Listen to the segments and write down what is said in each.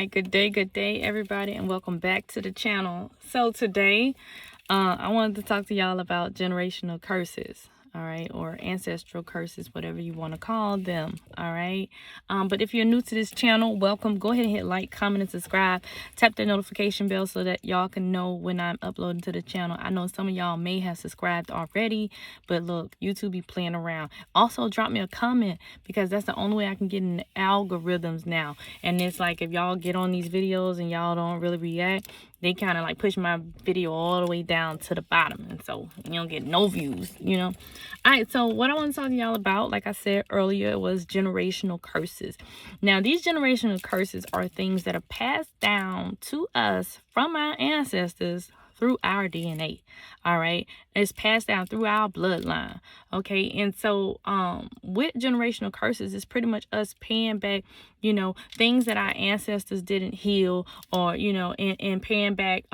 right, good day, everybody, and welcome back to the channel. So today, I wanted to talk to y'all about generational curses, all right, or ancestral curses, whatever you want to call them, all right. But if you're new to this channel, welcome. Go ahead and hit like, comment, and subscribe. Tap the notification bell so that y'all can know when I'm uploading to the channel. I know some of y'all may have subscribed already, but look, YouTube be playing around. Also, drop me a comment because that's the only way I can get in the algorithms now. And it's like if y'all get on these videos and y'all don't really react, they kind of like push my video all the way down to the bottom, and so you don't get no views, you know. All right, so what I want to talk to y'all about, like I said earlier, was generational curses. Now, these generational curses are things that are passed down to us from our ancestors through our DNA. All right, it's passed down through our bloodline. Okay, and so with generational curses, it's pretty much us paying back, you know, things that our ancestors didn't heal, or you know, and paying back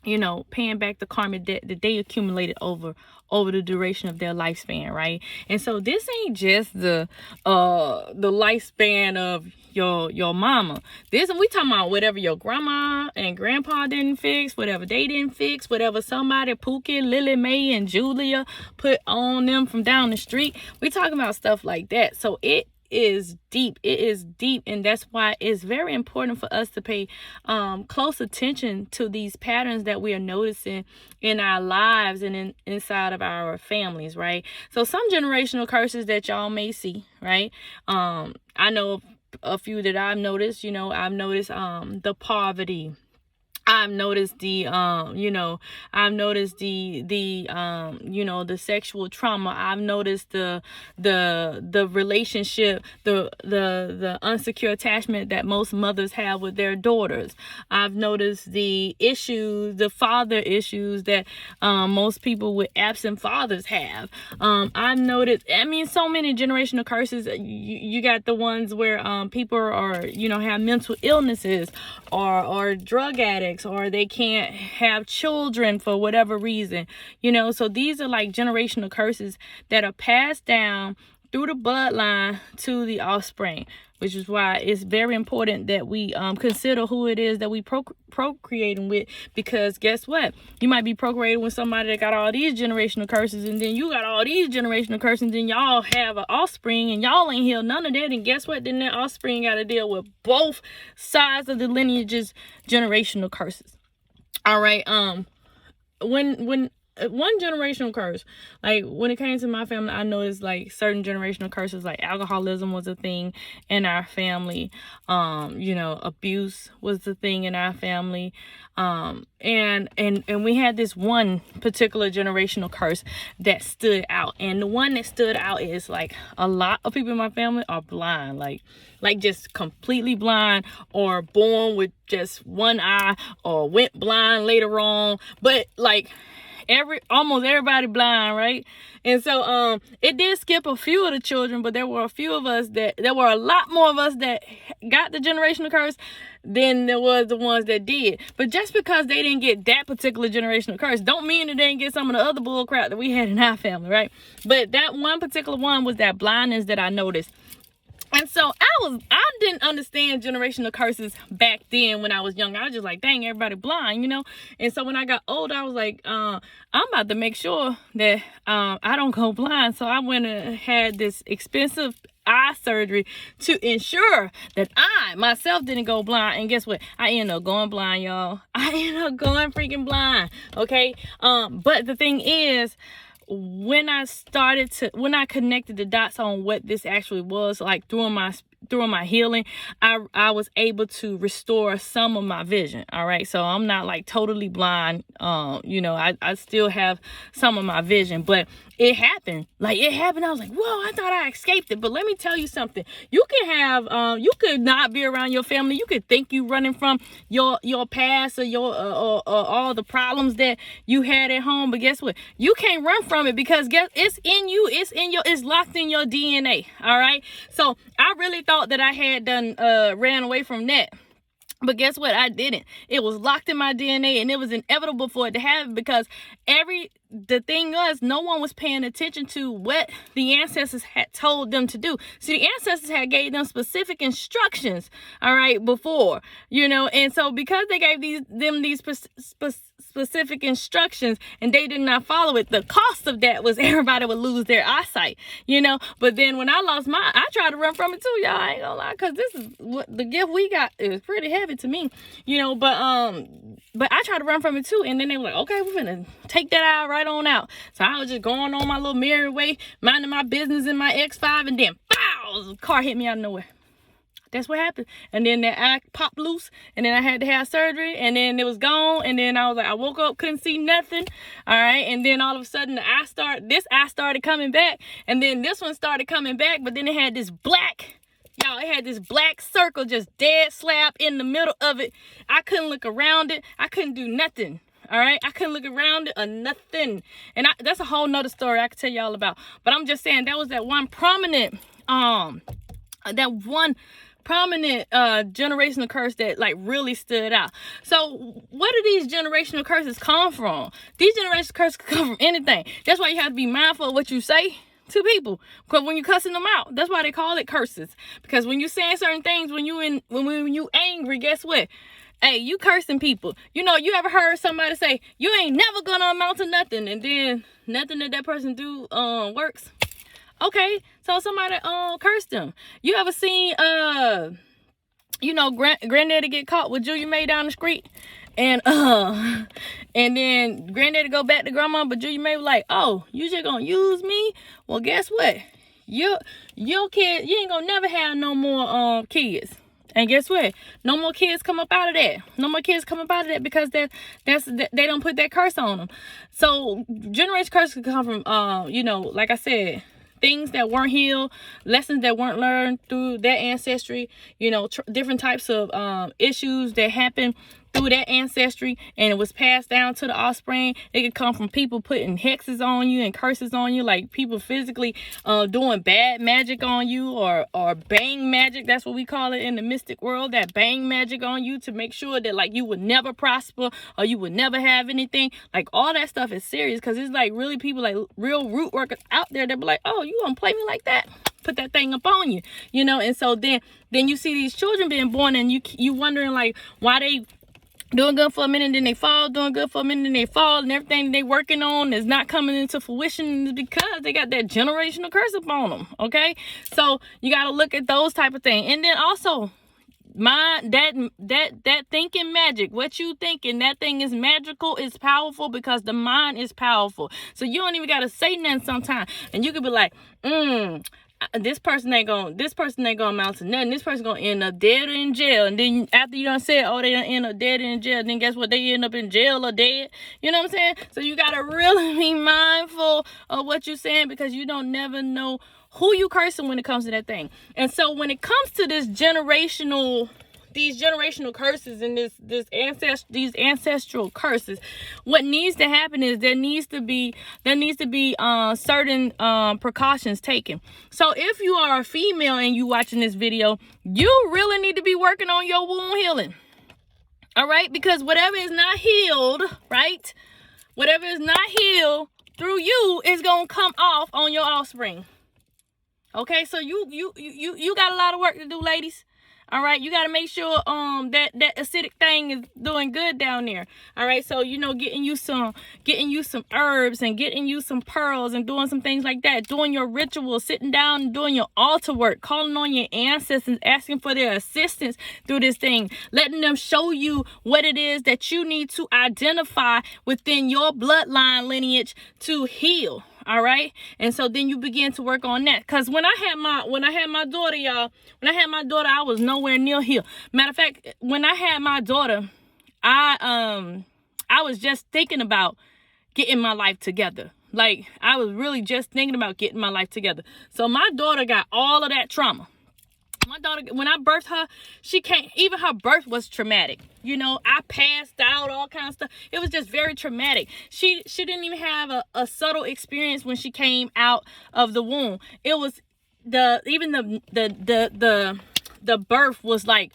you know, paying back the karmic debt that they accumulated over the duration of their lifespan, right? And so this ain't just the lifespan of your mama. This, we talking about whatever your grandma and grandpa didn't fix, whatever they didn't fix, whatever somebody, Pookie, Lily Mae, and Julia put on them from down the street. We talking about stuff like that. So it is deep. It is deep, and that's why it's very important for us to pay close attention to these patterns that we are noticing in our lives and inside of our families, right? So some generational curses that y'all may see, right? I know a few that I've noticed. You know, I've noticed the poverty. I've noticed the you know, I've noticed the you know, the sexual trauma. I've noticed the relationship, the unsecure attachment that most mothers have with their daughters. I've noticed the issues, the father issues that most people with absent fathers have. I've noticed, I mean, so many generational curses. You got the ones where people are, you know, have mental illnesses, or drug addicts, or they can't have children for whatever reason, you know. So these are like generational curses that are passed down through the bloodline to the offspring, which is why it's very important that we consider who it is that we procreating with, because guess what? You might be procreating with somebody that got all these generational curses, and then you got all these generational curses, and then y'all have an offspring and y'all ain't healed none of that, and guess what? Then that offspring got to deal with both sides of the lineage's generational curses. All right, when one generational curse, like when it came to my family, I noticed like certain generational curses, like alcoholism was a thing in our family. You know, abuse was the thing in our family. And we had this one particular generational curse that stood out. And the one that stood out is like a lot of people in my family are blind, like just completely blind, or born with just one eye, or went blind later on. But like almost everybody blind, right? And so it did skip a few of the children, but there were a few of us there were a lot more of us that got the generational curse than there was the ones that did. But just because they didn't get that particular generational curse don't mean that they didn't get some of the other bull crap that we had in our family, right? But that one particular one was that blindness that I noticed. And so I didn't understand generational curses back then when I was young. I was just like, dang, everybody blind, you know? And so when I got older, I was like, I'm about to make sure that I don't go blind. So I went and had this expensive eye surgery to ensure that I myself didn't go blind. And guess what? I ended up going blind, y'all. I ended up going freaking blind, okay? But the thing is, when I connected the dots on what this actually was, like through my healing, I was able to restore some of my vision. All right, so I'm not like totally blind. You know, I still have some of my vision, but it happened. Like it happened. I was like, whoa, I thought I escaped it. But let me tell you something. You can have you could not be around your family. You could think you running from your past, or your or all the problems that you had at home. But guess what? You can't run from it, because it's in you. It's locked in your DNA. All right. So I really thought that I had ran away from that. But guess what? I didn't. It was locked in my DNA, and it was inevitable for it to happen, because the thing was, no one was paying attention to what the ancestors had told them to do. See, the ancestors had gave them specific instructions, all right, before, you know, and so because they gave them these specific instructions and they did not follow it, the cost of that was everybody would lose their eyesight, you know. But then when I lost mine, I tried to run from it too, y'all. I ain't gonna lie, because this is what the gift we got is pretty heavy to me, you know. But I tried to run from it too, and then they were like, okay, we're gonna take that out right on out. So I was just going on my little merry way, minding my business in my X5, and then pow, the car hit me out of nowhere. That's what happened. And then that eye popped loose, and then I had to have surgery, and then it was gone. And then I was like, I woke up, couldn't see nothing. All right. And then all of a sudden this eye started coming back, and then this one started coming back, but then it had this black, y'all, it had this black circle just dead slap in the middle of it. I couldn't look around it. I couldn't do nothing. All right. I couldn't look around it or nothing. And that's a whole nother story I could tell y'all about. But I'm just saying that was that one prominent, generational curse that like really stood out. So where do these generational curses come from? These generational curses come from anything. That's why you have to be mindful of what you say to people, because when you're cussing them out, that's why they call it curses. Because when you're saying certain things, when you angry, guess what? Hey, you cursing people. You know, you ever heard somebody say, you ain't never gonna amount to nothing, and then nothing that person do works? Okay, so somebody cursed them. You ever seen granddaddy get caught with Junior May down the street, and then granddaddy go back to grandma, but Junior May was like, oh, you just gonna use me? Well, guess what? Your kid, you ain't gonna never have no more kids. And guess what? No more kids come up out of that. No more kids come up out of that because they don't put that curse on them. So generation curse could come from like I said, things that weren't healed, lessons that weren't learned through that ancestry, different types of issues that happened through that ancestry, and it was passed down to the offspring. It could come from people putting hexes on you and curses on you, like people physically doing bad magic on you, or bang magic. That's what we call it in the mystic world, that bang magic on you to make sure that like you would never prosper or you would never have anything. Like all that stuff is serious, because it's like really people, like real root workers out there that be like, oh, you gonna play me like that? Put that thing up on you, and so then you see these children being born, and you wondering like why they doing good for a minute, then they fall, doing good for a minute, then they fall, and everything they working on is not coming into fruition because they got that generational curse upon them. Okay, so you got to look at those type of things. And then also that thinking magic, what you thinking, that thing is magical, is powerful, because the mind is powerful. So you don't even got to say nothing sometimes, and you could be like, this person ain't gonna amount to nothing. This person gonna end up dead or in jail. And then after you done said, oh, they done end up dead or in jail, then guess what? They end up in jail or dead. You know what I'm saying? So you gotta really be mindful of what you're saying, because you don't never know who you cursing when it comes to that thing. And so when it comes to these generational curses and these ancestral curses, what needs to happen is there needs to be certain precautions taken. So if you are a female and you watching this video, you really need to be working on your wound healing. All right, because whatever is not healed, right? Whatever is not healed through you is gonna come off on your offspring. Okay, so you got a lot of work to do, ladies. All right, you got to make sure that acidic thing is doing good down there. All right, so getting you some herbs and getting you some pearls and doing some things like that, doing your rituals, sitting down and doing your altar work, calling on your ancestors, asking for their assistance through this thing, letting them show you what it is that you need to identify within your bloodline lineage to heal. All right. And so then you begin to work on that. Because when I had my daughter, y'all, I was nowhere near healed. Matter of fact, when I had my daughter, I was just thinking about getting my life together. Like, I was really just thinking about getting my life together. So my daughter got all of that trauma. My daughter, when I birthed her, even her birth was traumatic. I passed out, all kinds of stuff. It was just very traumatic. She didn't even have a subtle experience when she came out of the womb. It was the birth was like,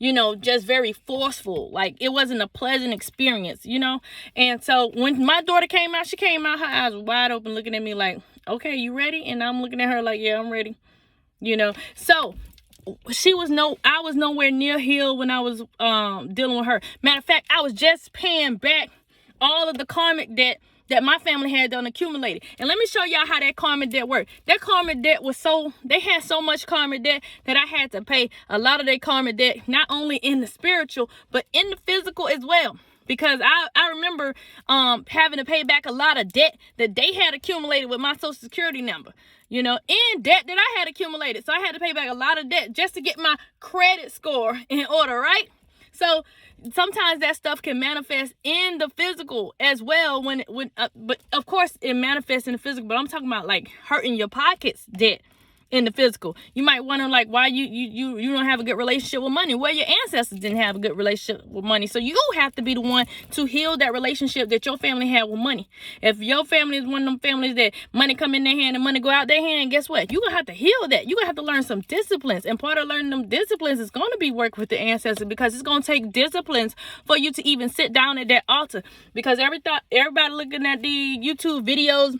you know, just very forceful. Like, it wasn't a pleasant experience, you know. And so when my daughter came out, she came out, her eyes were wide open, looking at me like, okay, you ready? And I'm looking at her like, yeah, I'm ready, you know. So I was nowhere near healed when I was dealing with her. Matter of fact, I was just paying back all of the karmic debt that my family had done accumulated. And let me show y'all how that karmic debt worked. That karmic debt was they had so much karmic debt that I had to pay a lot of their karmic debt, not only in the spiritual, but in the physical as well. Because I remember having to pay back a lot of debt that they had accumulated with my social security number, you know, and debt that I had accumulated. So I had to pay back a lot of debt just to get my credit score in order, right? So sometimes that stuff can manifest in the physical as well. But of course it manifests in the physical. But I'm talking about like hurting your pockets debt in the physical. You might wonder like why you don't have a good relationship with money. Well, your ancestors didn't have a good relationship with money. So you have to be the one to heal that relationship that your family had with money. If your family is one of them families that money come in their hand and money go out their hand, guess what? You're gonna have to heal that. You're gonna have to learn some disciplines. And part of learning them disciplines is gonna be work with the ancestors, because it's gonna take disciplines for you to even sit down at that altar. Because everybody looking at the YouTube videos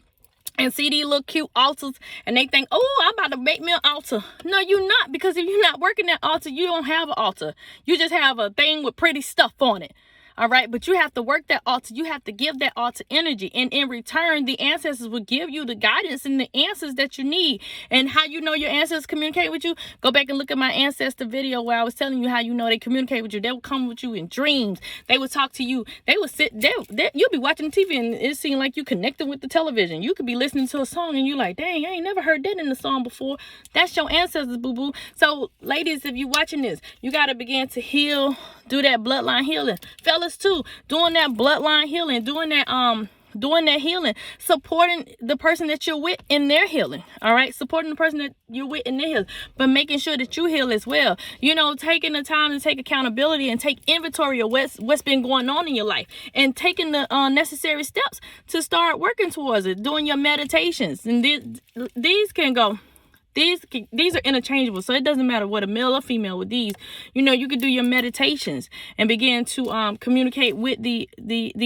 and see these little cute altars and they think, oh, I'm about to make me an altar. No, you're not, because if you're not working that altar, you don't have an altar. You just have a thing with pretty stuff on it. All right, but you have to work that altar. You have to give that altar energy, and in return, the ancestors will give you the guidance and the answers that you need. And how you know your ancestors communicate with you? Go back and look at my ancestor video where I was telling you how you know they communicate with you. They will come with you in dreams. They will talk to you. They will sit there. You'll be watching TV and it seems like you connected with the television. You could be listening to a song and you're like, dang, I ain't never heard that in the song before. That's your ancestors, boo-boo. So, ladies, if you're watching this, you got to begin to heal. Do that bloodline healing. Fellas too, doing that bloodline healing, doing that healing, supporting the person that you're with in their healing. All right, supporting the person that you're with in their healing, but making sure that you heal as well. You know, taking the time to take accountability and take inventory of what's been going on in your life, and taking the necessary steps to start working towards it. Doing your meditations, and these can go. These are interchangeable, so it doesn't matter what a male or female with these. You know, you can do your meditations and begin to communicate with the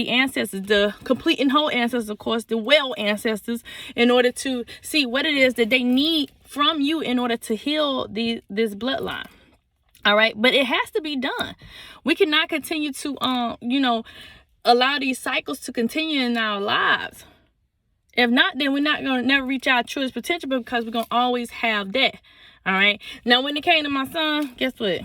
ancestors, the complete and whole ancestors, of course, the well ancestors, in order to see what it is that they need from you in order to heal this bloodline. All right, but it has to be done. We cannot continue to allow these cycles to continue in our lives. If not, then we're not going to never reach our truest potential, because we're going to always have that. All right. Now, when it came to my son, guess what?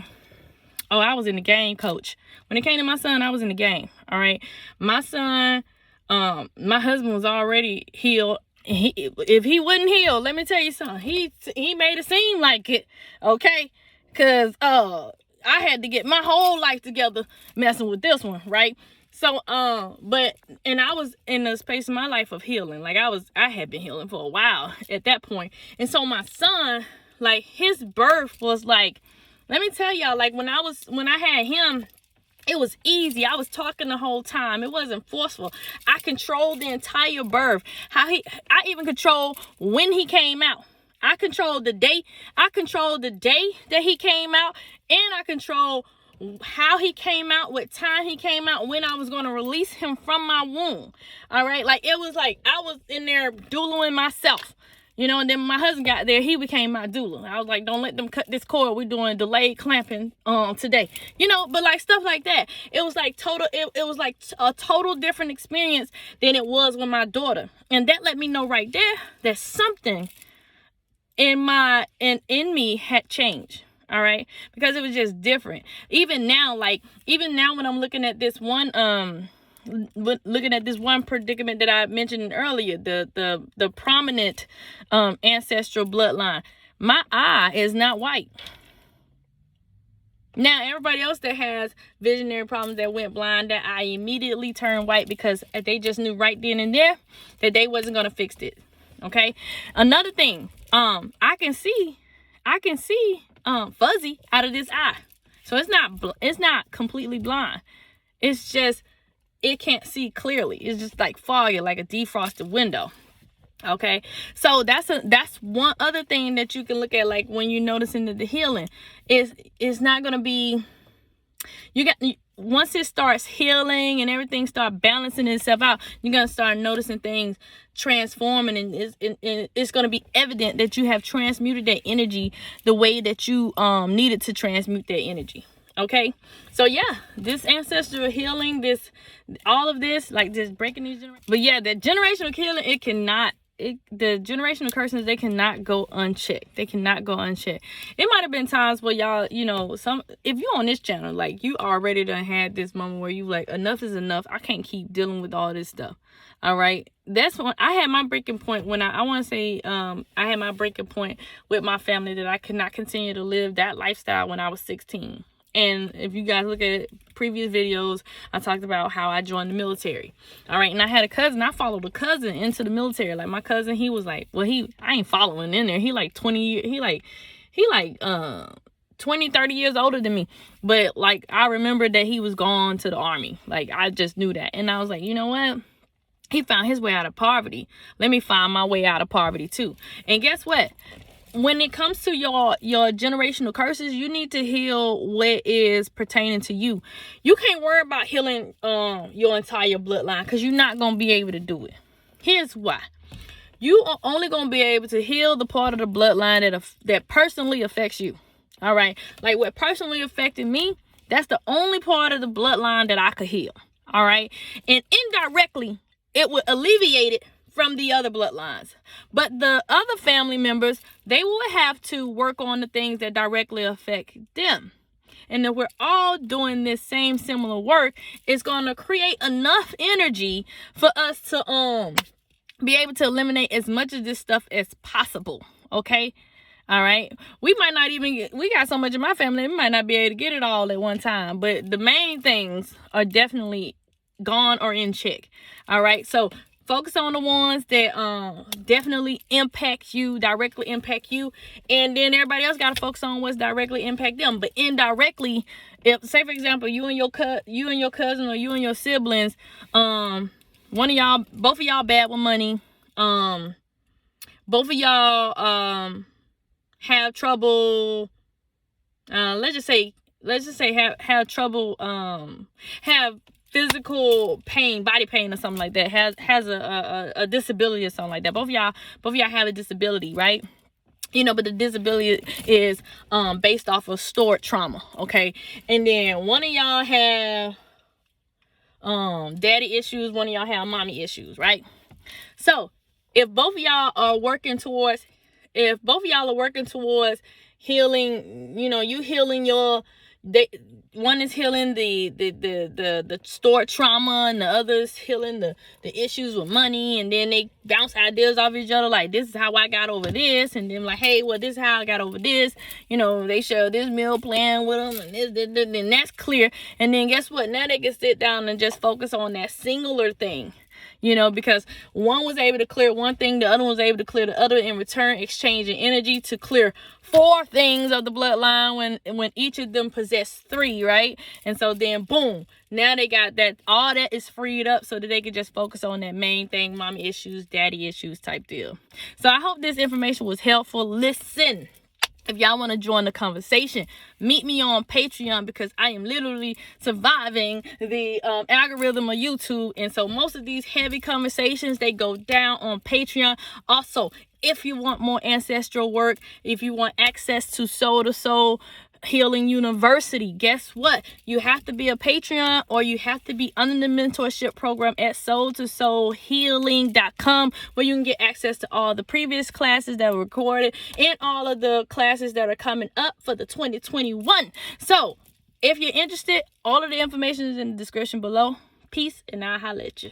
Oh, I was in the game, coach. When it came to my son, I was in the game. All right. My son, my husband was already healed. If he wasn't healed, let me tell you something. He made it seem like it. Okay. Because I had to get my whole life together messing with this one. Right. So, and I was in a space in my life of healing. Like I had been healing for a while at that point. And so my son, like, his birth was like, let me tell y'all, like when I had him, it was easy. I was talking the whole time. It wasn't forceful. I controlled the entire birth. I even controlled when he came out. I controlled the day. I controlled the day that he came out, and I controlled how he came out, what time he came out, when I was going to release him from my womb. All right, like it was like I was in there doulaing myself, you know. And then my husband got there, he became my doula. I was like, don't let them cut this cord, we're doing delayed clamping today, you know. But like stuff like that, it was like it was like a total different experience than it was with my daughter. And that let me know right there that something in me had changed. All right, because it was just different. Even now when I'm looking at this one predicament that I mentioned earlier, the prominent ancestral bloodline, my eye is not white. Now, everybody else that has visionary problems that went blind, that eye immediately turned white, because they just knew right then and there that they wasn't going to fix it. Okay, another thing, I can see fuzzy out of this eye. So it's not completely blind. It's just it can't see clearly. It's just like foggy, like a defrosted window. Okay, so that's one other thing that you can look at, like when you're noticing that the healing is not going to be Once it starts healing and everything start balancing itself out, you're going to start noticing things transforming, and it's going to be evident that you have transmuted that energy the way that you needed to transmute that energy. Okay, so yeah, this ancestral healing, all of this, like just breaking these generations. But yeah, the generational healing, the generational curses, they cannot go unchecked. They cannot go unchecked. It might have been times where y'all, if you're on this channel, like you already done had this moment where you like, enough is enough. I can't keep dealing with all this stuff. All right. That's when I had my breaking point, when I want to say, I had my breaking point with my family, that I could not continue to live that lifestyle when I was 16. And if you guys look at previous videos, I talked about how I joined the military. All right. And I had a cousin. I followed a cousin into the military. Like my cousin, he was like, well, I ain't following in there. He like 20, he like 20, 30 years older than me. But like, I remember that he was gone to the army. Like, I just knew that. And I was like, you know what? He found his way out of poverty. Let me find my way out of poverty too. And guess what? When it comes to your generational curses, you need to heal what is pertaining to you. You can't worry about healing your entire bloodline, because you're not going to be able to do it. Here's why. You are only going to be able to heal the part of the bloodline that personally affects you. All right. Like what personally affected me, that's the only part of the bloodline that I could heal. All right. And indirectly, it would alleviate it from the other bloodlines. But the other family members, they will have to work on the things that directly affect them. And if we're all doing this same similar work, it's going to create enough energy for us to be able to eliminate as much of this stuff as possible. Okay? All right. We might not even we got so much in my family, we might not be able to get it all at one time. But the main things are definitely gone or in check. All right. So focus on the ones that definitely directly impact you. And then everybody else got to focus on what's directly impact them. But indirectly, if, say, for example, you and your cousin or you and your siblings, both of y'all bad with money. Both of y'all have trouble. Let's just say have trouble, have physical pain, body pain or something like that, has a disability or something like that. Both of y'all have a disability, right? But the disability is based off of stored trauma, okay? And then one of y'all have daddy issues, one of y'all have mommy issues, right? So if both of y'all are working towards healing, you healing one is healing the stored trauma, and the other's healing the issues with money, and then they bounce ideas off each other, like, this is how I got over this, and then like, hey, well, this is how I got over this. They share this meal plan with them, and this, and that's clear. And then guess what? Now they can sit down and just focus on that singular thing. Because one was able to clear one thing, the other one was able to clear the other, in return exchanging energy to clear 4 things of the bloodline when each of them possess 3, right? And so then boom, now they got that, all that is freed up so that they can just focus on that main thing, mommy issues, daddy issues type deal. So I hope this information was helpful. Listen, if y'all want to join the conversation, meet me on Patreon, because I am literally surviving the algorithm of YouTube. And so most of these heavy conversations, they go down on Patreon. Also, if you want more ancestral work, if you want access to Soul to Soul Healing University, guess what? You have to be a Patreon, or you have to be under the mentorship program at soultosoulhealing.com, where you can get access to all the previous classes that were recorded and all of the classes that are coming up for the 2021. So if you're interested, all of the information is in the description below. Peace, and I'll holla at you.